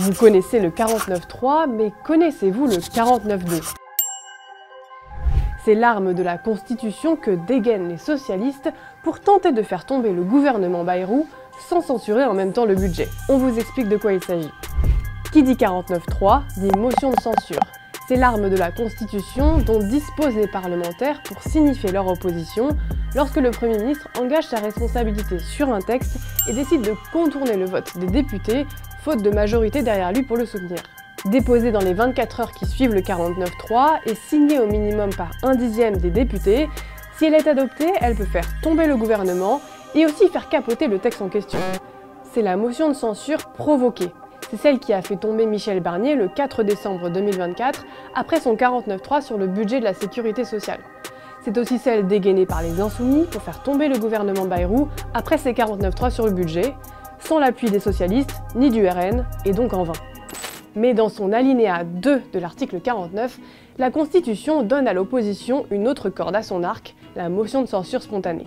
Vous connaissez le 49.3, mais connaissez-vous le 49.2? C'est l'arme de la Constitution que dégainent les socialistes pour tenter de faire tomber le gouvernement Bayrou sans censurer en même temps le budget. On vous explique de quoi il s'agit. Qui dit 49.3 dit motion de censure. C'est l'arme de la Constitution dont disposent les parlementaires pour signifier leur opposition lorsque le Premier ministre engage sa responsabilité sur un texte et décide de contourner le vote des députés, faute de majorité derrière lui pour le soutenir. Déposée dans les 24 heures qui suivent le 49.3 et signée au minimum par 1/10 des députés, si elle est adoptée, elle peut faire tomber le gouvernement et aussi faire capoter le texte en question. C'est la motion de censure provoquée. C'est celle qui a fait tomber Michel Barnier le 4 décembre 2024 après son 49.3 sur le budget de la sécurité sociale. C'est aussi celle dégainée par les Insoumis pour faire tomber le gouvernement Bayrou après ses 49.3 sur le budget, sans l'appui des socialistes ni du RN, et donc en vain. Mais dans son alinéa 2 de l'article 49, la Constitution donne à l'opposition une autre corde à son arc, la motion de censure spontanée.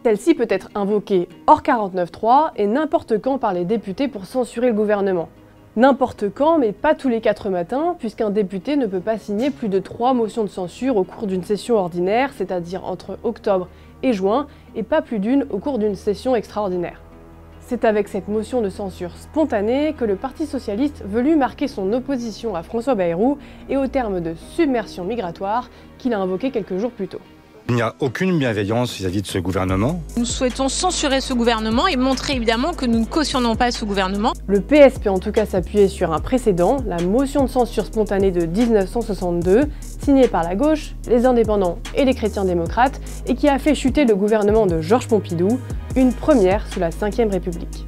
Celle-ci peut être invoquée hors 49.3 et n'importe quand par les députés pour censurer le gouvernement. N'importe quand, mais pas tous les 4 matins, puisqu'un député ne peut pas signer plus de 3 motions de censure au cours d'une session ordinaire, c'est-à-dire entre octobre et juin, et pas plus d'une au cours d'une session extraordinaire. C'est avec cette motion de censure spontanée que le Parti socialiste voulut marquer son opposition à François Bayrou et au terme de submersion migratoire qu'il a invoqué quelques jours plus tôt. Il n'y a aucune bienveillance vis-à-vis de ce gouvernement. Nous souhaitons censurer ce gouvernement et montrer évidemment que nous ne cautionnons pas ce gouvernement. Le PS peut en tout cas s'appuyer sur un précédent, la motion de censure spontanée de 1962, signée par la gauche, les indépendants et les chrétiens démocrates, et qui a fait chuter le gouvernement de Georges Pompidou, une première sous la Ve République.